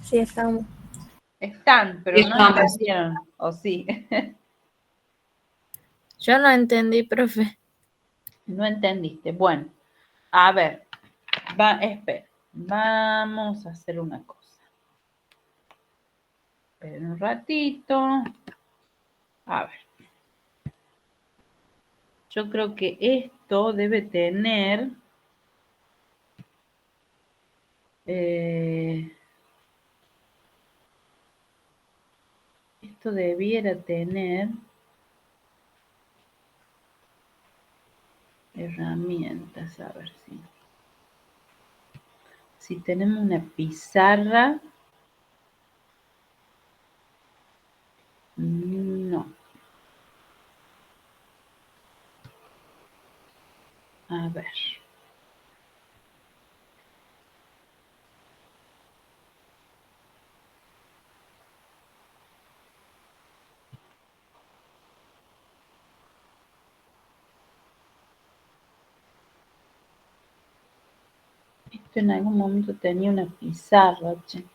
Sí, estamos. Están, pero no entendieron, ¿o sí? Yo no entendí, profe. No entendiste. Bueno, a ver, espera, vamos a hacer una cosa. Esperen un ratito. A ver. Yo creo que esto debe tener... esto debiera tener... herramientas, a ver si tenemos una pizarra. No. A ver. Esto en algún momento tenía una pizarra, che.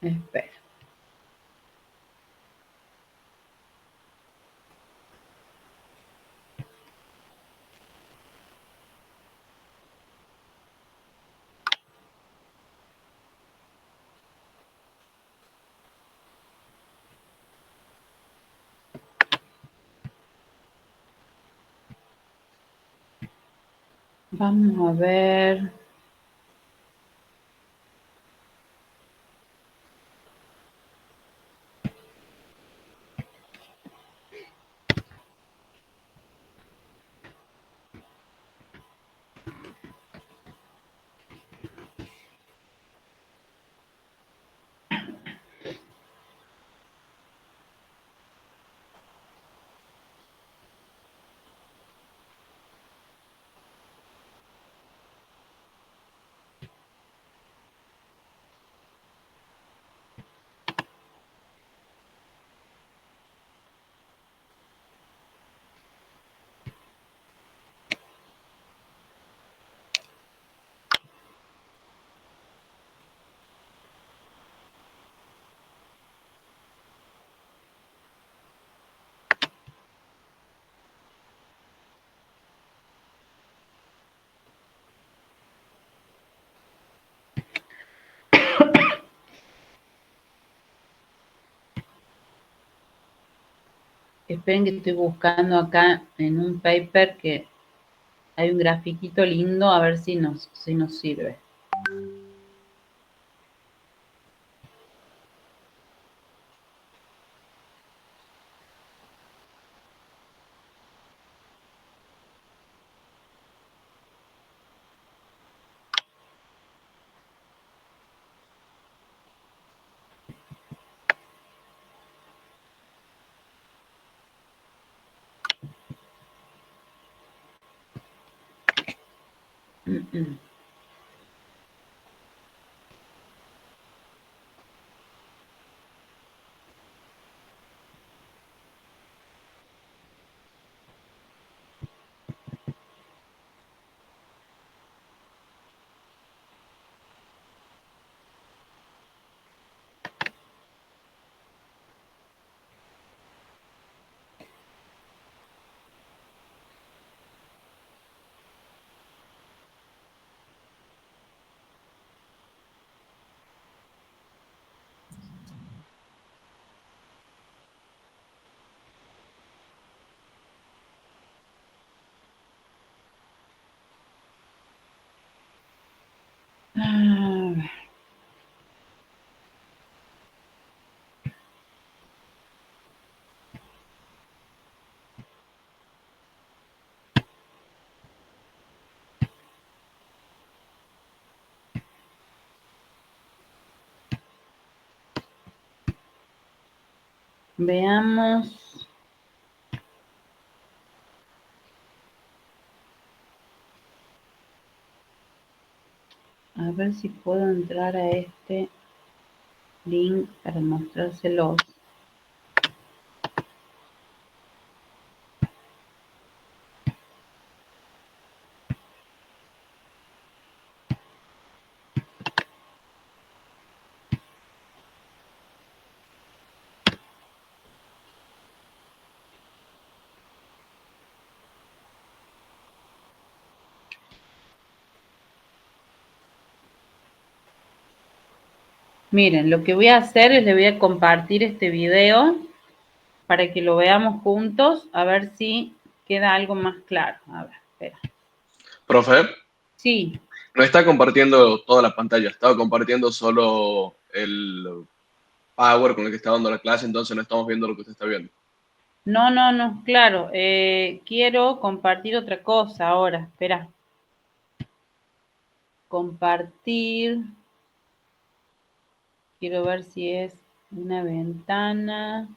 Espera. Vamos a ver. Esperen que estoy buscando acá en un paper que hay un grafiquito lindo, a ver si nos sirve. A ver. Veamos. A ver si puedo entrar a este link para mostrárselos. Miren, lo que voy a hacer es le voy a compartir este video para que lo veamos juntos, a ver si queda algo más claro. A ver, espera. Profe, Sí, no está compartiendo toda la pantalla, estaba compartiendo solo el Power con el que está dando la clase, entonces no estamos viendo lo que usted está viendo. no, claro. Quiero compartir otra cosa ahora, espera. Compartir. Quiero ver si es una ventana.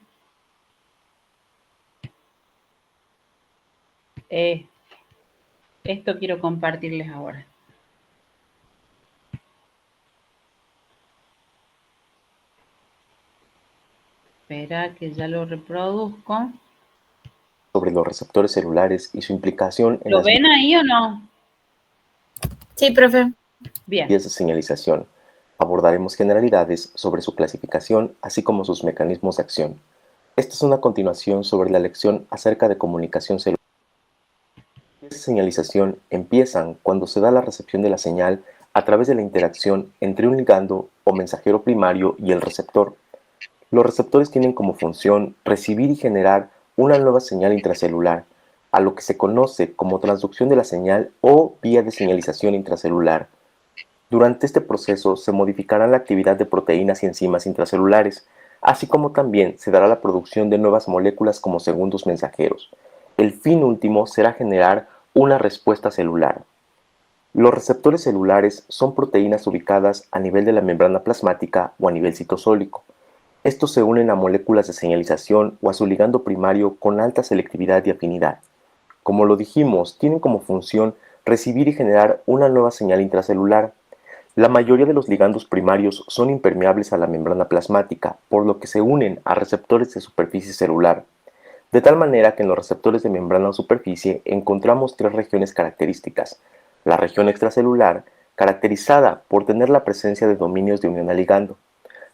Esto quiero compartirles ahora. Espera que ya lo reproduzco. Sobre los receptores celulares y su implicación en ¿Lo las ven ahí o no? Sí, profe. Bien. vías de señalización. Abordaremos generalidades sobre su clasificación, así como sus mecanismos de acción. Esta es una continuación sobre la lección acerca de comunicación celular. Las vías de señalización empiezan cuando se da la recepción de la señal a través de la interacción entre un ligando o mensajero primario y el receptor. Los receptores tienen como función recibir y generar una nueva señal intracelular, a lo que se conoce como transducción de la señal o vía de señalización intracelular. Durante este proceso se modificará la actividad de proteínas y enzimas intracelulares, así como también se dará la producción de nuevas moléculas como segundos mensajeros. El fin último será generar una respuesta celular. Los receptores celulares son proteínas ubicadas a nivel de la membrana plasmática o a nivel citosólico. Estos se unen a moléculas de señalización o a su ligando primario con alta selectividad y afinidad. Como lo dijimos, tienen como función recibir y generar una nueva señal intracelular. La mayoría de los ligandos primarios son impermeables a la membrana plasmática, por lo que se unen a receptores de superficie celular. De tal manera que en los receptores de membrana o superficie encontramos tres regiones características. La región extracelular, caracterizada por tener la presencia de dominios de unión a ligando.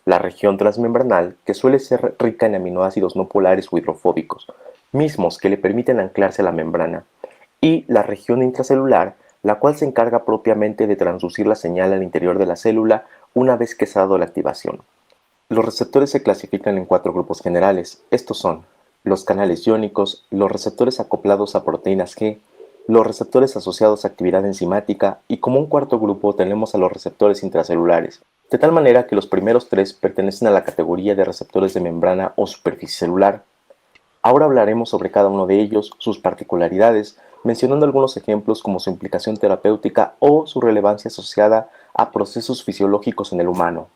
La región transmembranal, que suele ser rica en aminoácidos no polares o hidrofóbicos, mismos que le permiten anclarse a la membrana. Y la región intracelular, la cual se encarga propiamente de transducir la señal al interior de la célula una vez que se ha dado la activación. Los receptores se clasifican en cuatro grupos generales. Estos son los canales iónicos, los receptores acoplados a proteínas G, los receptores asociados a actividad enzimática y como un cuarto grupo tenemos a los receptores intracelulares, de tal manera que los primeros tres pertenecen a la categoría de receptores de membrana o superficie celular. Ahora hablaremos sobre cada uno de ellos, sus particularidades, mencionando algunos ejemplos como su implicación terapéutica o su relevancia asociada a procesos fisiológicos en el humano.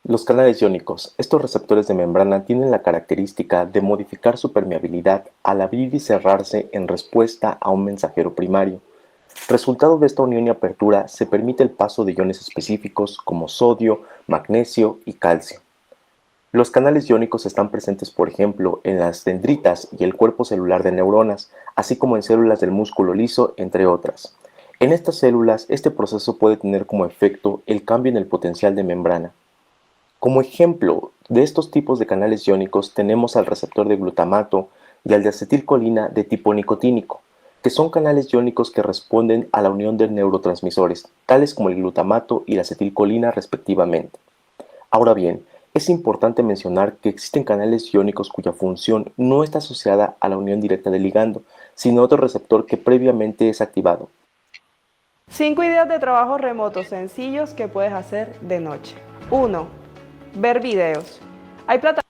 Los canales iónicos. Estos receptores de membrana tienen la característica de modificar su permeabilidad al abrir y cerrarse en respuesta a un mensajero primario. Resultado de esta unión y apertura se permite el paso de iones específicos como sodio, magnesio y calcio. Los canales iónicos están presentes, por ejemplo, en las dendritas y el cuerpo celular de neuronas, así como en células del músculo liso, entre otras. En estas células, este proceso puede tener como efecto el cambio en el potencial de membrana. Como ejemplo de estos tipos de canales iónicos tenemos al receptor de glutamato y al de acetilcolina de tipo nicotínico, que son canales iónicos que responden a la unión de neurotransmisores, tales como el glutamato y la acetilcolina respectivamente. Ahora bien, es importante mencionar que existen canales iónicos cuya función no está asociada a la unión directa del ligando, sino a otro receptor que previamente es activado. 5 ideas de trabajo remoto sencillos que puedes hacer de noche. 1. Ver videos. Hay plataformas.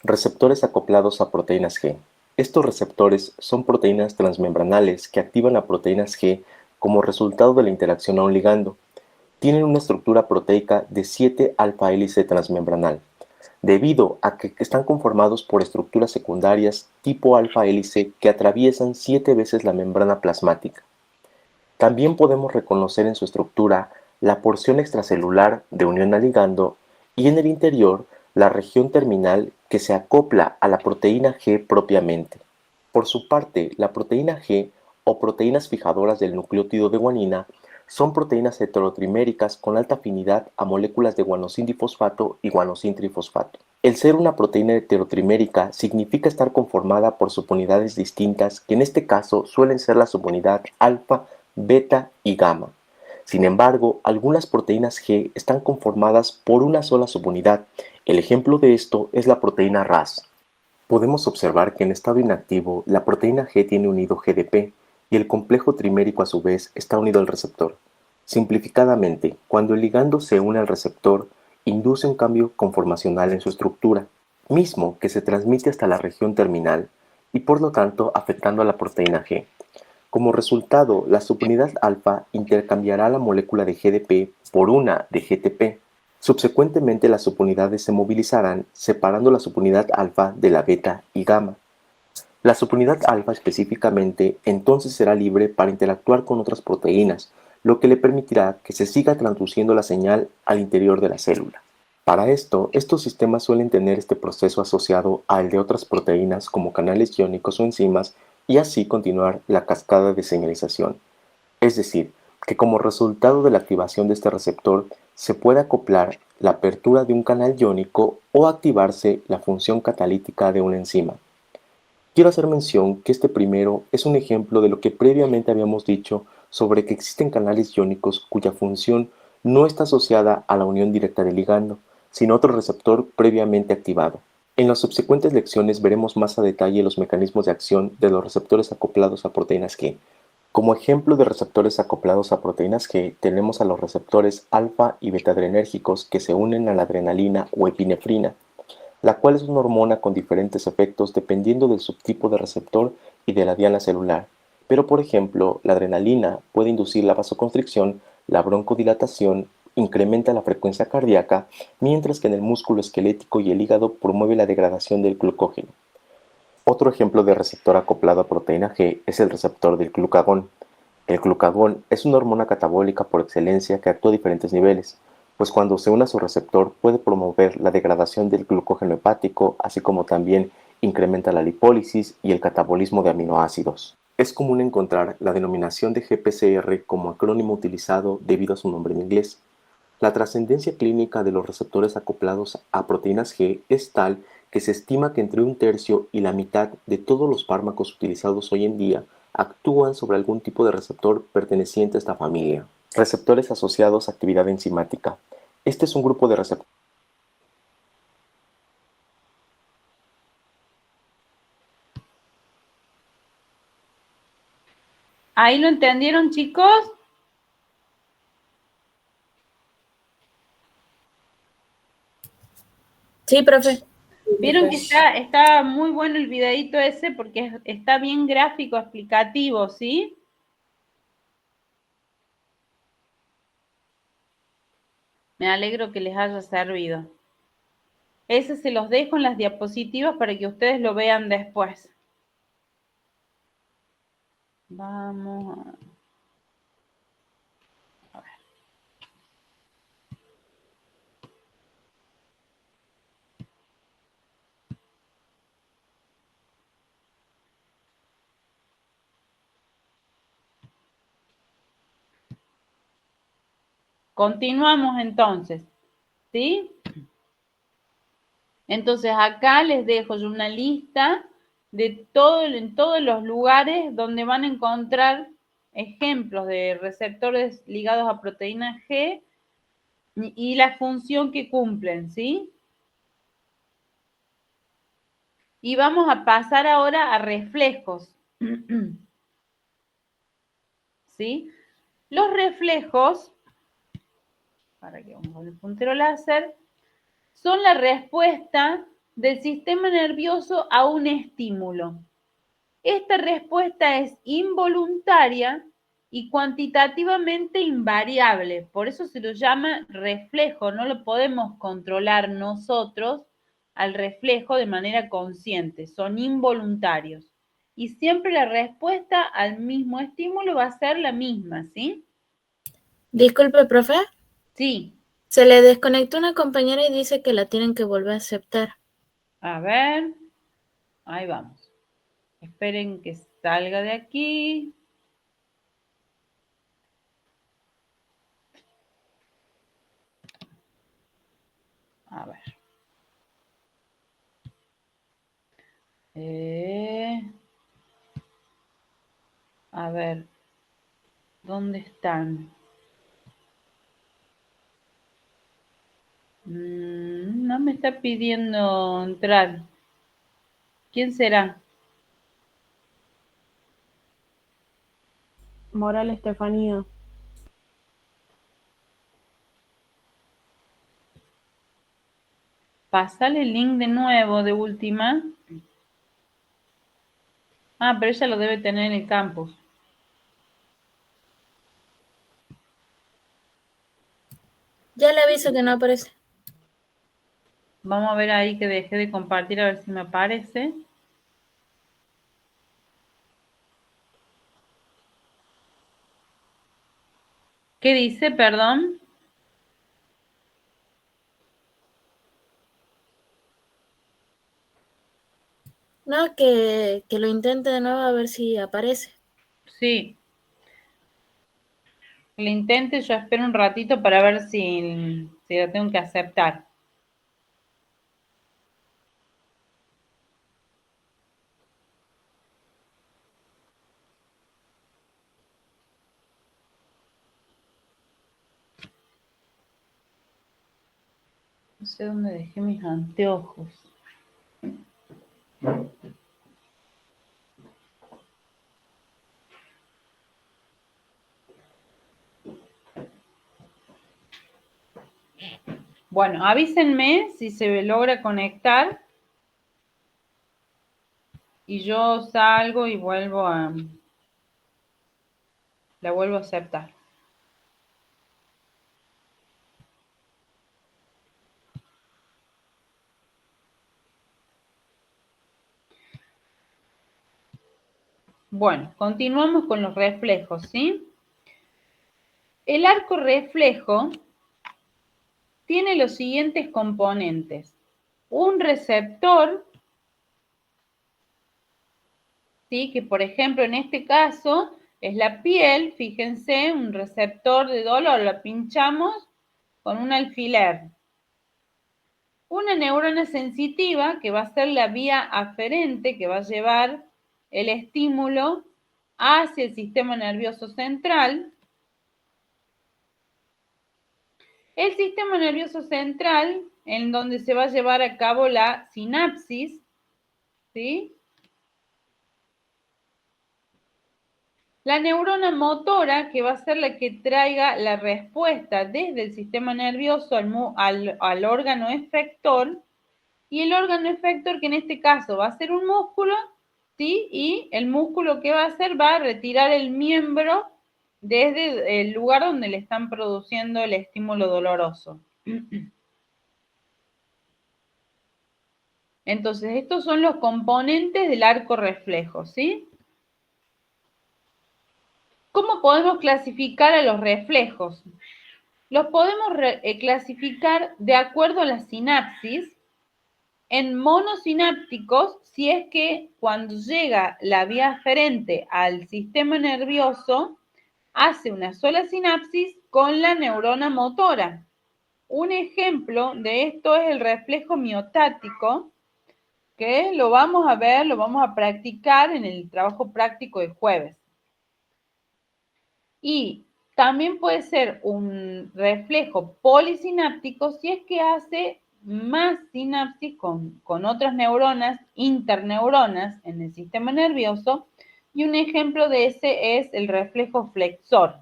Receptores acoplados a proteínas G. Estos receptores son proteínas transmembranales que activan a proteínas G como resultado de la interacción a un ligando. Tienen una estructura proteica de 7 alfa hélice transmembranal, debido a que están conformados por estructuras secundarias tipo alfa hélice que atraviesan 7 veces la membrana plasmática. También podemos reconocer en su estructura la porción extracelular de unión al ligando y en el interior la región terminal que se acopla a la proteína G propiamente. Por su parte, la proteína G o proteínas fijadoras del nucleótido de guanina son proteínas heterotriméricas con alta afinidad a moléculas de guanosin-difosfato y guanosin-trifosfato. El ser una proteína heterotrimérica significa estar conformada por subunidades distintas que en este caso suelen ser la subunidad alfa, beta y gamma. Sin embargo, algunas proteínas G están conformadas por una sola subunidad. El ejemplo de esto es la proteína Ras. Podemos observar que en estado inactivo la proteína G tiene unido GDP y el complejo trimérico a su vez está unido al receptor. Simplificadamente, cuando el ligando se une al receptor, induce un cambio conformacional en su estructura, mismo que se transmite hasta la región terminal y por lo tanto afectando a la proteína G. Como resultado, la subunidad alfa intercambiará la molécula de GDP por una de GTP. Subsecuentemente, las subunidades se movilizarán separando la subunidad alfa de la beta y gamma. La subunidad alfa específicamente entonces será libre para interactuar con otras proteínas, lo que le permitirá que se siga transduciendo la señal al interior de la célula. Para esto, estos sistemas suelen tener este proceso asociado al de otras proteínas como canales iónicos o enzimas y así continuar la cascada de señalización. Es decir, que como resultado de la activación de este receptor se puede acoplar la apertura de un canal iónico o activarse la función catalítica de una enzima. Quiero hacer mención que este primero es un ejemplo de lo que previamente habíamos dicho sobre que existen canales iónicos cuya función no está asociada a la unión directa del ligando, sino a otro receptor previamente activado. En las subsecuentes lecciones veremos más a detalle los mecanismos de acción de los receptores acoplados a proteínas G. Como ejemplo de receptores acoplados a proteínas G tenemos a los receptores alfa y beta adrenérgicos que se unen a la adrenalina o epinefrina, la cual es una hormona con diferentes efectos dependiendo del subtipo de receptor y de la diana celular. Pero por ejemplo, la adrenalina puede inducir la vasoconstricción, la broncodilatación, incrementa la frecuencia cardíaca, mientras que en el músculo esquelético y el hígado promueve la degradación del glucógeno. Otro ejemplo de receptor acoplado a proteína G es el receptor del glucagón. El glucagón es una hormona catabólica por excelencia que actúa a diferentes niveles, pues cuando se une a su receptor puede promover la degradación del glucógeno hepático, así como también incrementa la lipólisis y el catabolismo de aminoácidos. Es común encontrar la denominación de GPCR como acrónimo utilizado debido a su nombre en inglés. La trascendencia clínica de los receptores acoplados a proteínas G es tal que se estima que entre un tercio y la mitad de todos los fármacos utilizados hoy en día actúan sobre algún tipo de receptor perteneciente a esta familia. Receptores asociados a actividad enzimática. Este es un grupo de receptores. ¿Ahí lo entendieron, chicos? Sí, profe. Vieron que está muy bueno el videito ese porque está bien gráfico, explicativo, ¿sí? Me alegro que les haya servido. Ese se los dejo en las diapositivas para que ustedes lo vean después. Vamos a ver. Continuamos entonces, ¿sí? Entonces acá les dejo yo una lista de en todos los lugares donde van a encontrar ejemplos de receptores ligados a proteína G y la función que cumplen, ¿sí? Y vamos a pasar ahora a reflejos, ¿sí? Los reflejos, para que vamos con el puntero láser, son la respuesta del sistema nervioso a un estímulo. Esta respuesta es involuntaria y cuantitativamente invariable, por eso se lo llama reflejo, no lo podemos controlar nosotros al reflejo de manera consciente, son involuntarios. Y siempre la respuesta al mismo estímulo va a ser la misma, ¿sí? Disculpe, profe. Sí. Se le desconectó una compañera y dice que la tienen que volver a aceptar. A ver, ahí vamos. Esperen que salga de aquí. A ver. A ver, ¿dónde están? No me está pidiendo entrar. ¿Quién será? Moral Estefanía. Pasale el link de nuevo, de última. Ah, pero ella lo debe tener en el campus. Ya le aviso que no aparece. Vamos a ver ahí que dejé de compartir a ver si me aparece. ¿Qué dice? Perdón. No, que lo intente de nuevo a ver si aparece. Sí. Que lo intente, yo espero un ratito para ver si lo tengo que aceptar. No sé dónde dejé mis anteojos. Bueno, avísenme si se logra conectar y yo salgo y la vuelvo a aceptar. Bueno, continuamos con los reflejos, ¿sí? El arco reflejo tiene los siguientes componentes. Un receptor, ¿sí? Que por ejemplo en este caso es la piel, fíjense, un receptor de dolor, la pinchamos con un alfiler. Una neurona sensitiva, que va a ser la vía aferente, que va a llevar el estímulo hacia el sistema nervioso central. El sistema nervioso central, en donde se va a llevar a cabo la sinapsis, ¿sí? La neurona motora, que va a ser la que traiga la respuesta desde el sistema nervioso al órgano efector, y el órgano efector, que en este caso va a ser un músculo, ¿sí? Y el músculo que va a hacer va a retirar el miembro desde el lugar donde le están produciendo el estímulo doloroso. Entonces, estos son los componentes del arco reflejo, ¿sí? ¿Cómo podemos clasificar a los reflejos? Los podemos clasificar de acuerdo a la sinapsis en monosinápticos, si es que cuando llega la vía aferente al sistema nervioso, hace una sola sinapsis con la neurona motora. Un ejemplo de esto es el reflejo miotático, que lo vamos a ver, lo vamos a practicar en el trabajo práctico de jueves. Y también puede ser un reflejo polisináptico si es que hace más sinapsis con otras neuronas, interneuronas en el sistema nervioso, y un ejemplo de ese es el reflejo flexor.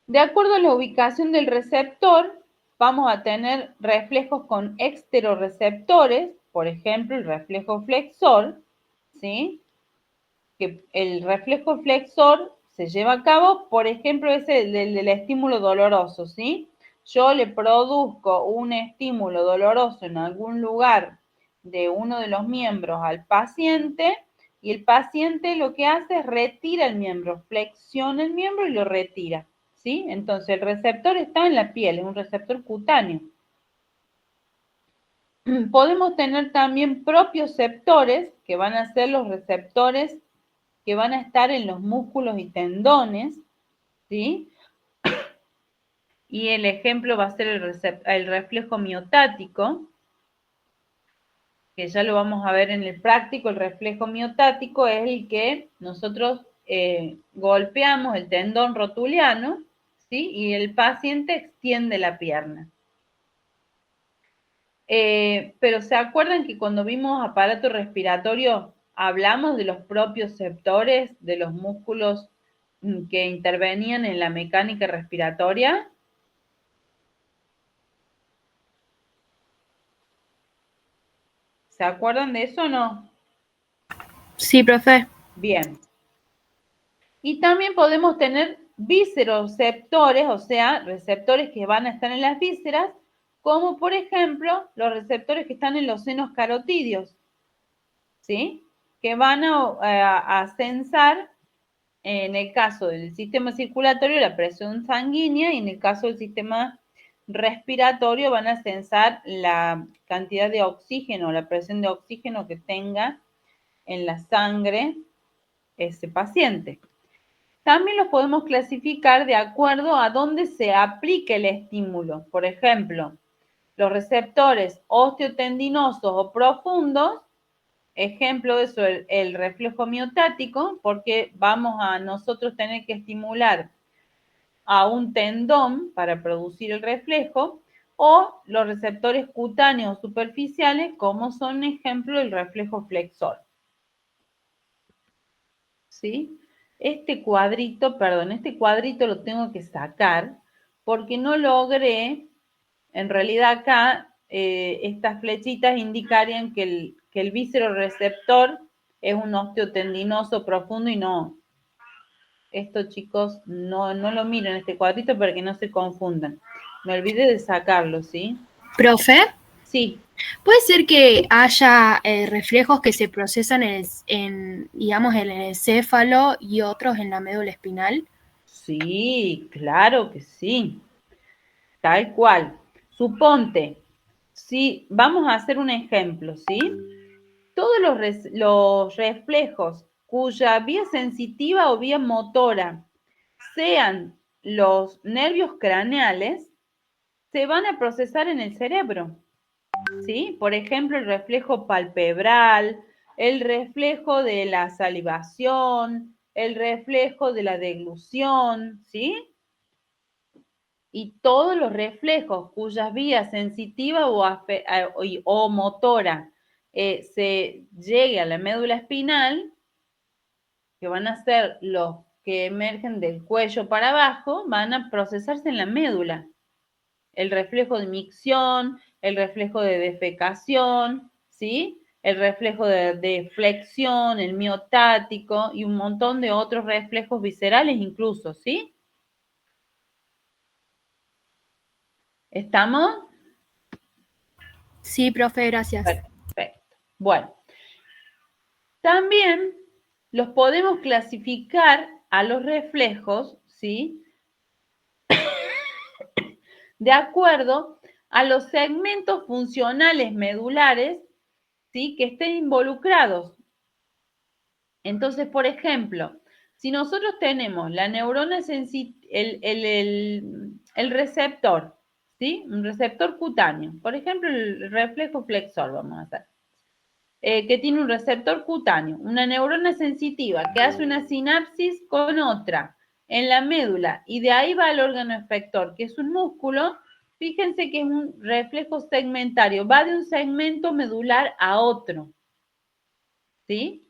De acuerdo a la ubicación del receptor, vamos a tener reflejos con exteroreceptores, por ejemplo, el reflejo flexor, ¿sí? Que el reflejo flexor se lleva a cabo, por ejemplo, es el del estímulo doloroso, ¿sí? Yo le produzco un estímulo doloroso en algún lugar de uno de los miembros al paciente y el paciente lo que hace es retira el miembro, flexiona el miembro y lo retira, ¿sí? Entonces el receptor está en la piel, es un receptor cutáneo. Podemos tener también propioceptores, que van a ser los receptores que van a estar en los músculos y tendones, ¿sí? Y el ejemplo va a ser el reflejo miotático, que ya lo vamos a ver en el práctico. El reflejo miotático es el que nosotros golpeamos el tendón rotuliano, ¿sí? ¿sí? Y el paciente extiende la pierna. Pero ¿se acuerdan que cuando vimos aparato respiratorio hablamos de los propioceptores, de los músculos que intervenían en la mecánica respiratoria? ¿Se acuerdan de eso o no? Sí, profe. Bien. Y también podemos tener visceroceptores, o sea, receptores que van a estar en las vísceras, como por ejemplo los receptores que están en los senos carotídeos, ¿sí? Que van a censar, en el caso del sistema circulatorio, la presión sanguínea, y en el caso del sistema respiratorio van a censar la cantidad de oxígeno, la presión de oxígeno que tenga en la sangre ese paciente. También los podemos clasificar de acuerdo a dónde se aplica el estímulo. Por ejemplo, los receptores osteotendinosos o profundos, ejemplo de eso, el reflejo miotático, porque vamos a nosotros tener que estimular a un tendón para producir el reflejo, o los receptores cutáneos superficiales, como son ejemplo el reflejo flexor. ¿Sí? Este cuadrito lo tengo que sacar porque no logré, en realidad acá, estas flechitas indicarían que el visceroreceptor es un osteotendinoso profundo y no. Esto, chicos, no lo miren este cuadrito para que no se confundan. Me olvidé de sacarlo, ¿sí? Profe, Sí. ¿puede ser que haya reflejos que se procesan digamos, en el encéfalo y otros en la médula espinal? Sí, claro que sí. Tal cual. Suponte, si vamos a hacer un ejemplo, ¿sí? Todos los reflejos cuya vía sensitiva o vía motora sean los nervios craneales, se van a procesar en el cerebro, ¿sí? Por ejemplo, el reflejo palpebral, el reflejo de la salivación, el reflejo de la deglución, ¿sí? Y todos los reflejos cuyas vías sensitiva o motora se llegue a la médula espinal, que van a ser los que emergen del cuello para abajo, van a procesarse en la médula. El reflejo de micción, el reflejo de defecación, ¿sí? El reflejo de flexión, el miotático y un montón de otros reflejos viscerales incluso, ¿sí? ¿Estamos? Sí, profe, gracias. Perfecto. Bueno, también los podemos clasificar a los reflejos, ¿sí? De acuerdo a los segmentos funcionales medulares, ¿sí? Que estén involucrados. Entonces, por ejemplo, si nosotros tenemos la neurona el receptor, ¿sí? Un receptor cutáneo, por ejemplo, el reflejo flexor, vamos a hacer, que tiene un receptor cutáneo, una neurona sensitiva que hace una sinapsis con otra en la médula y de ahí va al órgano efector, que es un músculo. Fíjense que es un reflejo segmentario, va de un segmento medular a otro, ¿sí?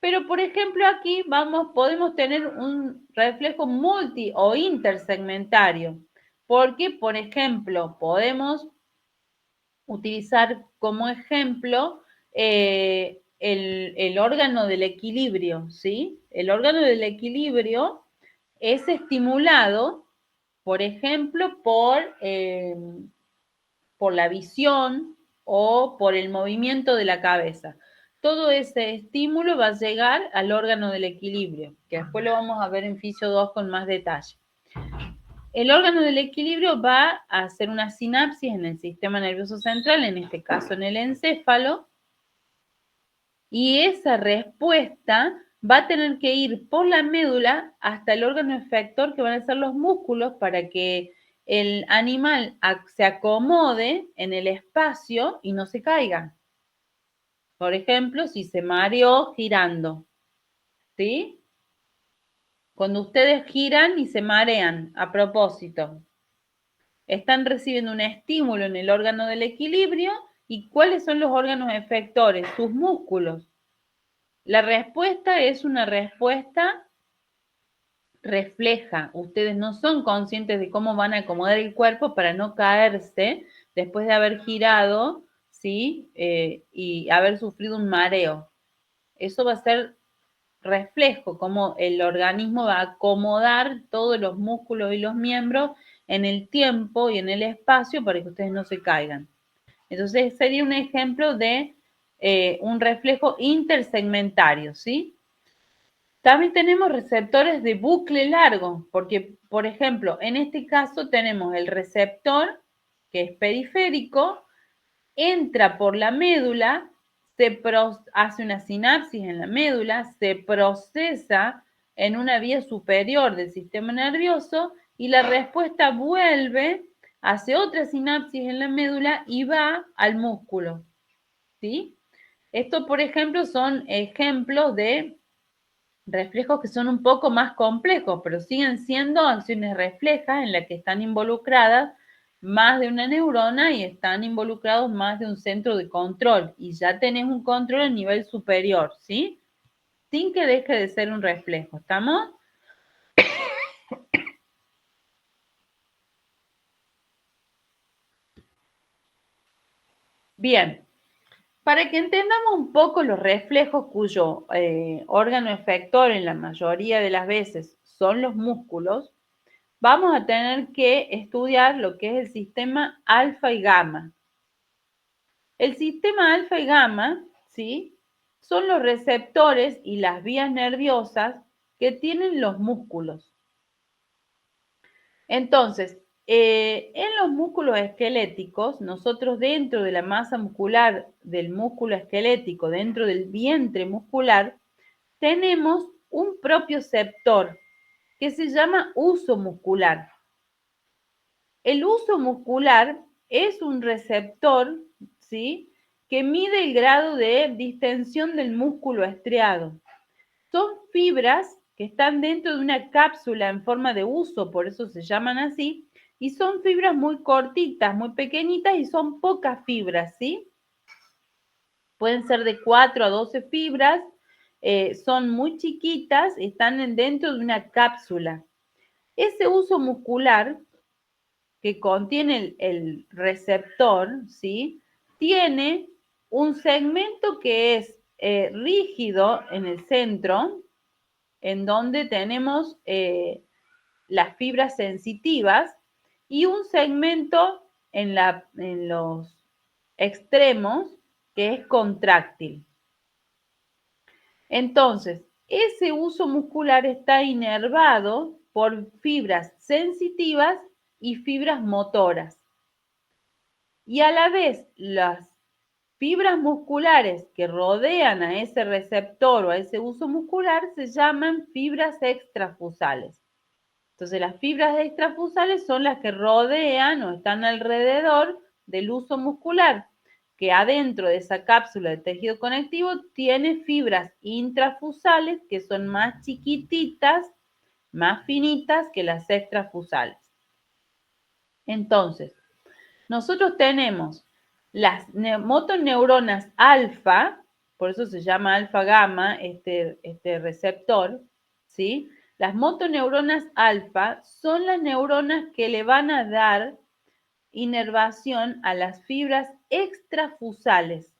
Pero, por ejemplo, aquí podemos tener un reflejo multi o intersegmentario, porque, por ejemplo, podemos utilizar como ejemplo el órgano del equilibrio, ¿sí? El órgano del equilibrio es estimulado, por ejemplo, por la visión o por el movimiento de la cabeza. Todo ese estímulo va a llegar al órgano del equilibrio, que después lo vamos a ver en Fisio 2 con más detalle. El órgano del equilibrio va a hacer una sinapsis en el sistema nervioso central, en este caso en el encéfalo, y esa respuesta va a tener que ir por la médula hasta el órgano efector, que van a ser los músculos, para que el animal se acomode en el espacio y no se caiga. Por ejemplo, si se mareó girando, ¿sí? Cuando ustedes giran y se marean a propósito, están recibiendo un estímulo en el órgano del equilibrio. ¿Y cuáles son los órganos efectores? Sus músculos. La respuesta es una respuesta refleja. Ustedes no son conscientes de cómo van a acomodar el cuerpo para no caerse después de haber girado, ¿sí? Y haber sufrido un mareo. Eso va a ser reflejo, cómo el organismo va a acomodar todos los músculos y los miembros en el tiempo y en el espacio para que ustedes no se caigan. Entonces sería un ejemplo de un reflejo intersegmentario, ¿sí? También tenemos receptores de bucle largo, porque, por ejemplo, en este caso tenemos el receptor, que es periférico, entra por la médula, hace una sinapsis en la médula, se procesa en una vía superior del sistema nervioso y la respuesta vuelve, hace otra sinapsis en la médula y va al músculo, ¿sí? Estos, por ejemplo, son ejemplos de reflejos que son un poco más complejos, pero siguen siendo acciones reflejas en las que están involucradas más de una neurona y están involucrados más de un centro de control. Y ya tenés un control a nivel superior, ¿sí? Sin que deje de ser un reflejo. ¿Estamos? Bien. Para que entendamos un poco los reflejos cuyo órgano efector en la mayoría de las veces son los músculos, vamos a tener que estudiar lo que es el sistema alfa y gamma. El sistema alfa y gamma, ¿sí? Son los receptores y las vías nerviosas que tienen los músculos. Entonces, en los músculos esqueléticos, nosotros dentro de la masa muscular del músculo esquelético, dentro del vientre muscular, tenemos un propioceptor que se llama huso muscular. El huso muscular es un receptor, ¿sí?, que mide el grado de distensión del músculo estriado. Son fibras que están dentro de una cápsula en forma de huso, por eso se llaman así, y son fibras muy cortitas, muy pequeñitas y son pocas fibras, ¿sí? Pueden ser de 4 a 12 fibras, son muy chiquitas, están dentro de una cápsula. Ese huso muscular que contiene el receptor, ¿sí?, tiene un segmento que es rígido en el centro, en donde tenemos las fibras sensitivas, y un segmento en los extremos que es contráctil. Entonces, ese huso muscular está inervado por fibras sensitivas y fibras motoras. Y a la vez, las fibras musculares que rodean a ese receptor o a ese huso muscular se llaman fibras extrafusales. Entonces, las fibras extrafusales son las que rodean o están alrededor del huso muscular, que adentro de esa cápsula de tejido conectivo tiene fibras intrafusales que son más chiquititas, más finitas que las extrafusales. Entonces, nosotros tenemos las motoneuronas alfa, por eso se llama alfa-gamma este receptor, ¿sí? Las motoneuronas alfa son las neuronas que le van a dar inervación a las fibras extrafusales,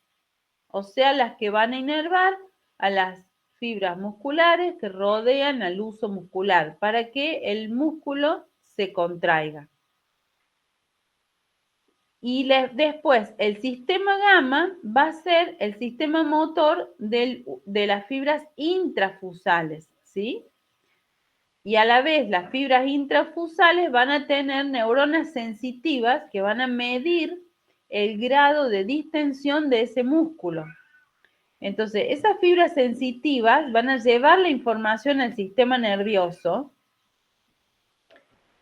o sea, las que van a inervar a las fibras musculares que rodean al huso muscular para que el músculo se contraiga. Y después el sistema gamma va a ser el sistema motor de las fibras intrafusales, ¿sí? Y a la vez las fibras intrafusales van a tener neuronas sensitivas que van a medir el grado de distensión de ese músculo. Entonces, esas fibras sensitivas van a llevar la información al sistema nervioso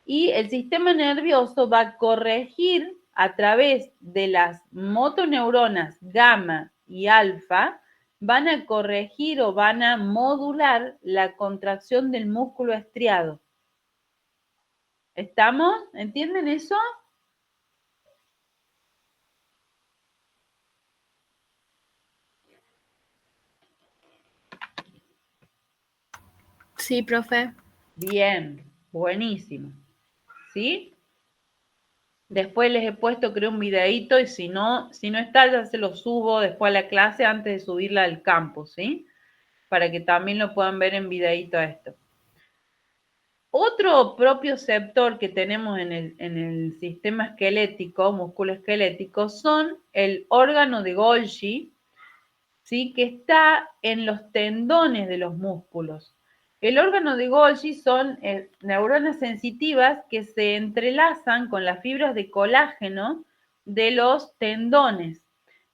y el sistema nervioso va a corregir a través de las motoneuronas gamma y alfa van a corregir o van a modular la contracción del músculo estriado. ¿Estamos? ¿Entienden eso? Sí, profe. Bien, buenísimo. ¿Sí? Después les he puesto, creo, un videíto y si no está, ya se lo subo después a la clase antes de subirla al campus, ¿sí? Para que también lo puedan ver en videíto esto. Otro propioceptor que tenemos en el sistema esquelético, musculoesquelético, son el órgano de Golgi, ¿sí? Que está en los tendones de los músculos. El órgano de Golgi son neuronas sensitivas que se entrelazan con las fibras de colágeno de los tendones.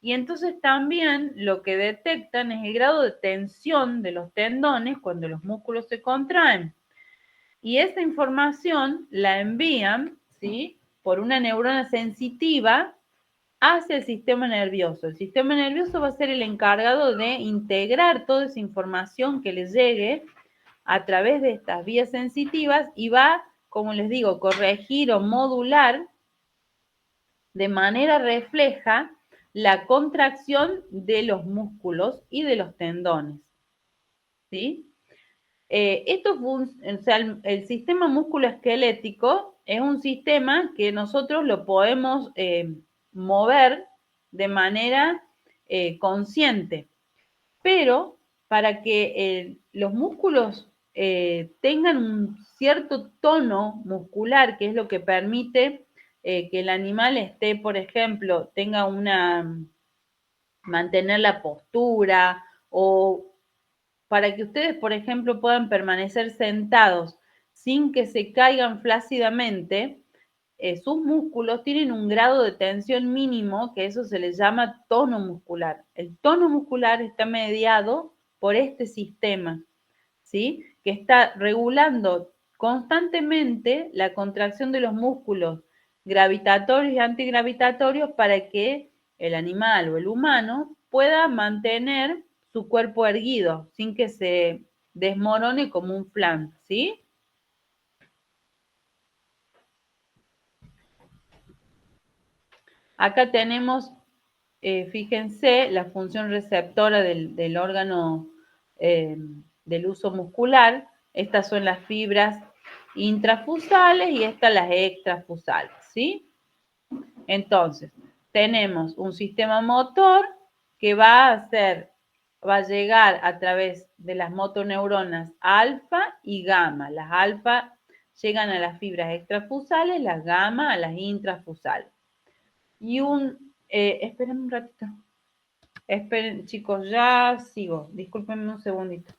Y entonces también lo que detectan es el grado de tensión de los tendones cuando los músculos se contraen. Y esa información la envían, ¿sí? Por una neurona sensitiva hacia el sistema nervioso. El sistema nervioso va a ser el encargado de integrar toda esa información que les llegue a través de estas vías sensitivas y va, como les digo, corregir o modular de manera refleja la contracción de los músculos y de los tendones. ¿Sí? O sea, el sistema musculoesquelético es un sistema que nosotros lo podemos mover de manera consciente, pero para que los músculos tengan un cierto tono muscular, que es lo que permite que el animal esté, por ejemplo, mantener la postura o para que ustedes, por ejemplo, puedan permanecer sentados sin que se caigan flácidamente, sus músculos tienen un grado de tensión mínimo, que eso se le llama tono muscular. El tono muscular está mediado por este sistema, ¿sí? Que está regulando constantemente la contracción de los músculos gravitatorios y antigravitatorios para que el animal o el humano pueda mantener su cuerpo erguido sin que se desmorone como un flan, ¿sí? Acá tenemos, fíjense, la función receptora del órgano del uso muscular. Estas son las fibras intrafusales y estas las extrafusales, ¿sí? Entonces, tenemos un sistema motor que va a llegar a través de las motoneuronas alfa y gamma. Las alfa llegan a las fibras extrafusales, las gamma a las intrafusales. Y esperen un ratito. Esperen, chicos, ya sigo. Discúlpenme un segundito.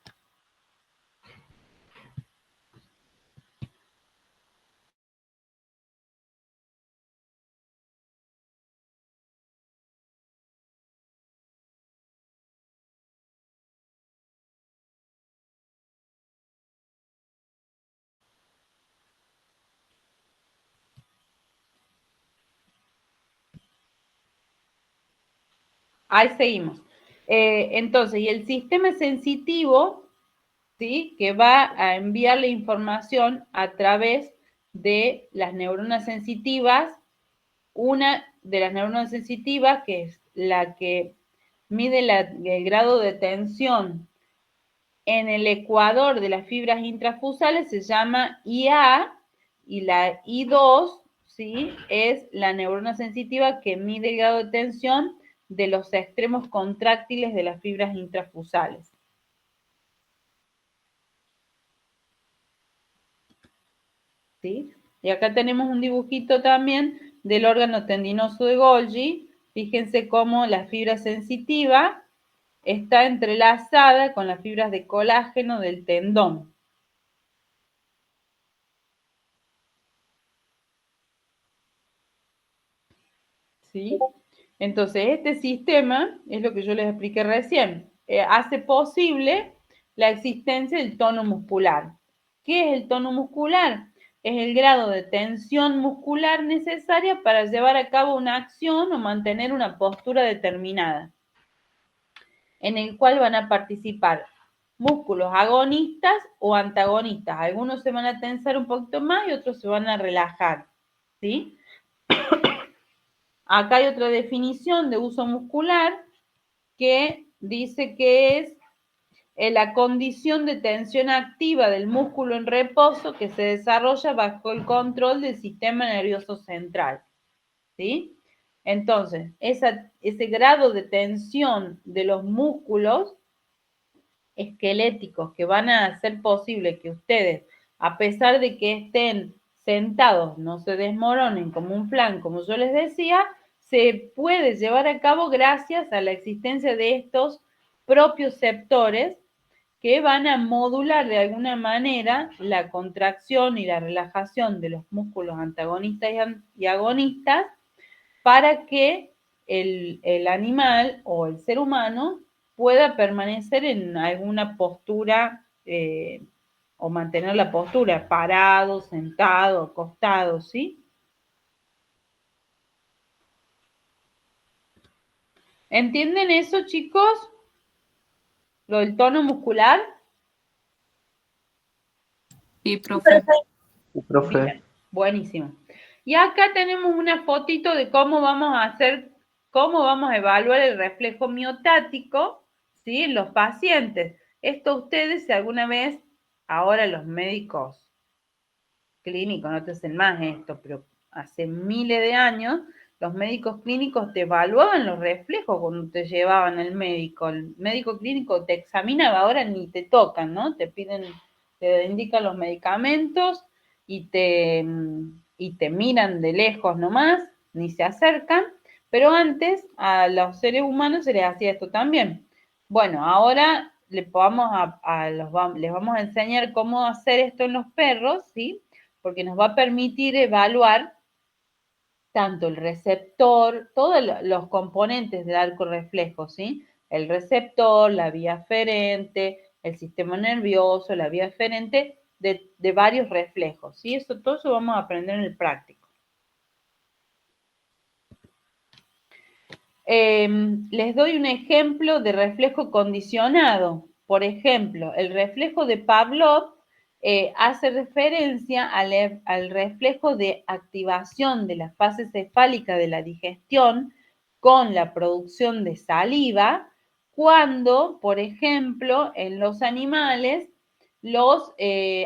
Ahí seguimos. Entonces, y el sistema sensitivo, ¿sí? Que va a enviar la información a través de las neuronas sensitivas. Una de las neuronas sensitivas, que es la que mide el grado de tensión en el ecuador de las fibras intrafusales, se llama IA, y la I2, ¿sí? Es la neurona sensitiva que mide el grado de tensión de los extremos contráctiles de las fibras intrafusales. ¿Sí? Y acá tenemos un dibujito también del órgano tendinoso de Golgi. Fíjense cómo la fibra sensitiva está entrelazada con las fibras de colágeno del tendón. ¿Sí? Entonces, este sistema, es lo que yo les expliqué recién, hace posible la existencia del tono muscular. ¿Qué es el tono muscular? Es el grado de tensión muscular necesaria para llevar a cabo una acción o mantener una postura determinada. en el cual van a participar músculos agonistas o antagonistas. Algunos se van a tensar un poquito más y otros se van a relajar, ¿sí? Acá hay otra definición de uso muscular que dice que es la condición de tensión activa del músculo en reposo que se desarrolla bajo el control del sistema nervioso central, ¿sí? Entonces, ese grado de tensión de los músculos esqueléticos que van a hacer posible que ustedes, a pesar de que estén sentados, no se desmoronen como un flan, como yo les decía, se puede llevar a cabo gracias a la existencia de estos propioceptores que van a modular de alguna manera la contracción y la relajación de los músculos antagonistas y agonistas para que el animal o el ser humano pueda permanecer en alguna postura o mantener la postura, parado, sentado, acostado, ¿sí? ¿Entienden eso, chicos? Lo del tono muscular. Sí, profe. Bien, buenísimo. Y acá tenemos una fotito de cómo vamos a hacer, cómo vamos a evaluar el reflejo miotático, ¿sí? En los pacientes. Esto ustedes, si alguna vez, ahora los médicos clínicos no te hacen más esto, pero hace miles de años, los médicos clínicos te evaluaban los reflejos cuando te llevaban al médico. El médico clínico te examinaba, ahora ni te tocan, ¿no? Te piden, te indican los medicamentos y te miran de lejos nomás, ni se acercan, pero antes a los seres humanos se les hacía esto también. Bueno, ahora les vamos a enseñar cómo hacer esto en los perros, ¿sí? Porque nos va a permitir evaluar tanto el receptor, todos los componentes del arco reflejo, ¿sí? El receptor, la vía aferente, el sistema nervioso, la vía aferente de varios reflejos, ¿sí? Todo eso vamos a aprender en el práctico. Les doy un ejemplo de reflejo condicionado. Por ejemplo, el reflejo de Pavlov hace referencia al reflejo de activación de la fase cefálica de la digestión con la producción de saliva cuando, por ejemplo, en los animales los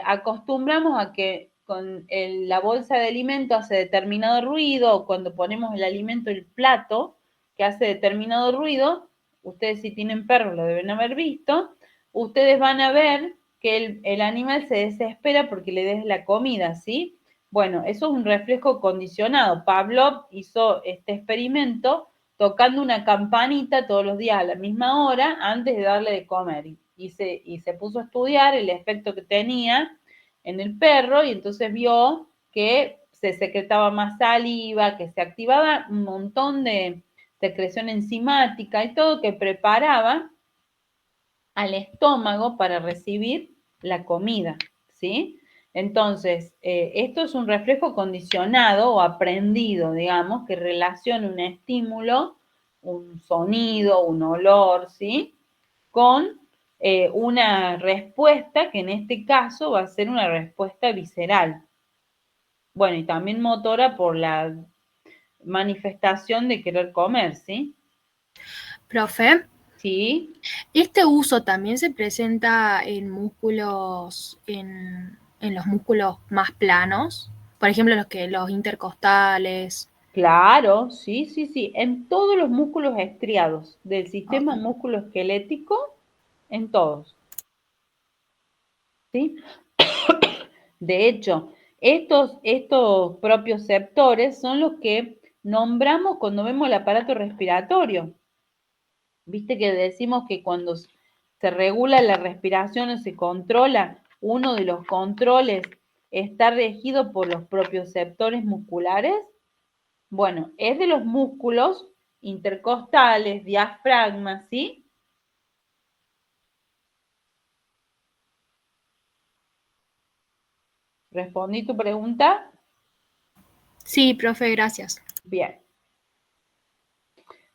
acostumbramos a que con la bolsa de alimento hace determinado ruido o cuando ponemos el alimento en el plato, que hace determinado ruido, ustedes si tienen perros lo deben haber visto, ustedes van a ver que el animal se desespera porque le des la comida, ¿sí? Bueno, eso es un reflejo condicionado. Pavlov hizo este experimento tocando una campanita todos los días a la misma hora antes de darle de comer. Y se puso a estudiar el efecto que tenía en el perro y entonces vio que se secretaba más saliva, que se activaba un montón de secreción enzimática y todo que preparaba al estómago para recibir la comida, ¿sí? Entonces, esto es un reflejo condicionado o aprendido, digamos, que relaciona un estímulo, un sonido, un olor, ¿sí? Con una respuesta que en este caso va a ser una respuesta visceral. Bueno, y también motora por la manifestación de querer comer, ¿sí? Profe, Sí. ¿este uso también se presenta en músculos, en los músculos más planos? Por ejemplo, los intercostales. Claro, sí, sí, sí. En todos los músculos estriados del sistema Ok. músculo-esquelético, en todos. ¿Sí? De hecho, estos propioceptores son los que nombramos cuando vemos el aparato respiratorio. Viste que decimos que cuando se regula la respiración o se controla, uno de los controles está regido por los propioceptores musculares. Bueno, es de los músculos intercostales, diafragma, ¿sí? ¿Respondí tu pregunta? Sí, profe, gracias. Bien.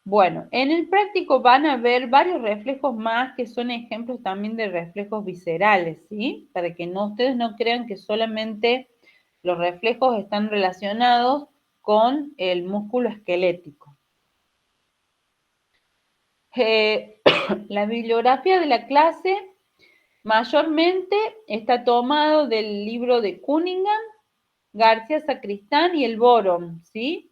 Bueno, en el práctico van a ver varios reflejos más que son ejemplos también de reflejos viscerales, ¿sí? Para que ustedes no crean que solamente los reflejos están relacionados con el músculo esquelético. La bibliografía de la clase mayormente está tomado del libro de Cunningham, García Sacristán y el Boron, ¿sí?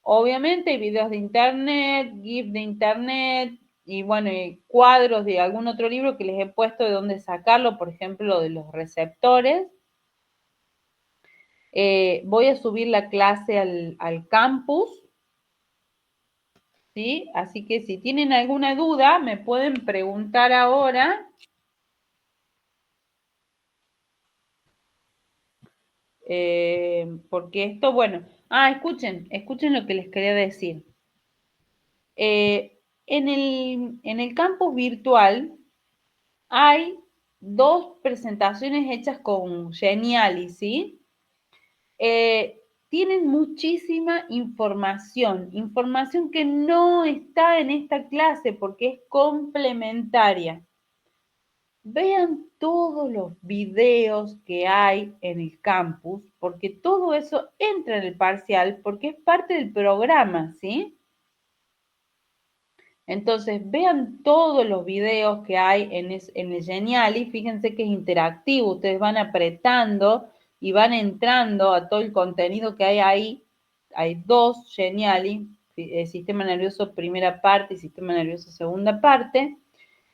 Obviamente hay videos de internet, GIF de internet y bueno, y cuadros de algún otro libro que les he puesto de dónde sacarlo, por ejemplo, de los receptores. Voy a subir la clase al campus, ¿sí? Así que si tienen alguna duda, me pueden preguntar ahora. Porque esto, bueno, escuchen lo que les quería decir. En el campus virtual hay 2 presentaciones hechas con Geniali, ¿sí? Tienen muchísima información que no está en esta clase porque es complementaria. Vean todos los videos que hay en el campus, porque todo eso entra en el parcial, porque es parte del programa, ¿sí? Entonces, vean todos los videos que hay en el Geniali, fíjense que es interactivo, ustedes van apretando y van entrando a todo el contenido que hay ahí. Hay 2 Geniali, sistema nervioso primera parte y sistema nervioso segunda parte.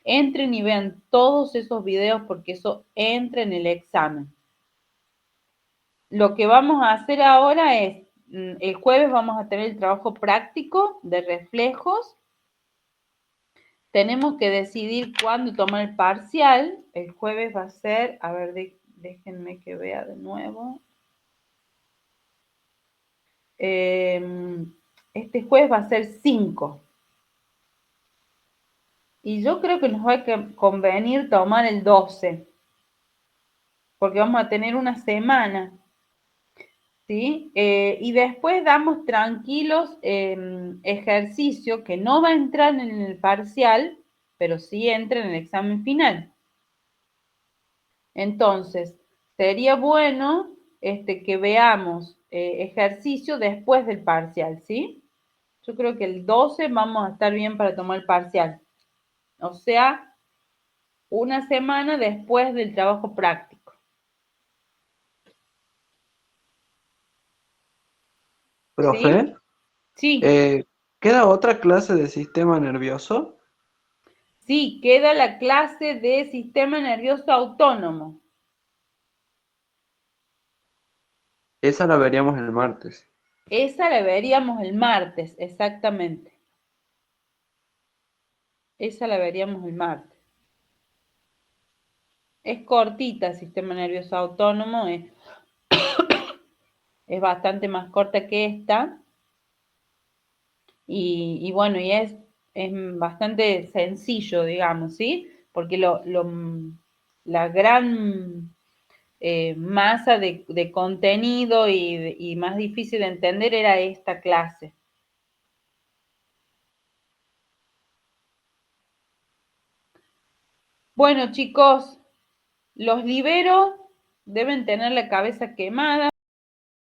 Entren y vean todos esos videos porque eso entra en el examen. Lo que vamos a hacer ahora es, el jueves vamos a tener el trabajo práctico de reflejos. Tenemos que decidir cuándo tomar el parcial. El jueves va a ser, a ver, déjenme que vea de nuevo. Este jueves va a ser 5. Y yo creo que nos va a convenir tomar el 12, porque vamos a tener una semana, ¿sí? Y después damos tranquilos ejercicio que no va a entrar en el parcial, pero sí entra en el examen final. Entonces, sería bueno que veamos ejercicio después del parcial, ¿sí? Yo creo que el 12 vamos a estar bien para tomar el parcial. O sea, una semana después del trabajo práctico. Profe, Sí, ¿queda otra clase de sistema nervioso? sí, queda la clase de sistema nervioso autónomo. Esa la veríamos el martes. Esa la veríamos el martes, exactamente. Esa la veríamos el martes. Es cortita el sistema nervioso autónomo, es bastante más corta que esta. Y bueno, y es bastante sencillo, digamos, ¿sí? Porque la gran masa de contenido y más difícil de entender era esta clase. Bueno, chicos, los libero, deben tener la cabeza quemada.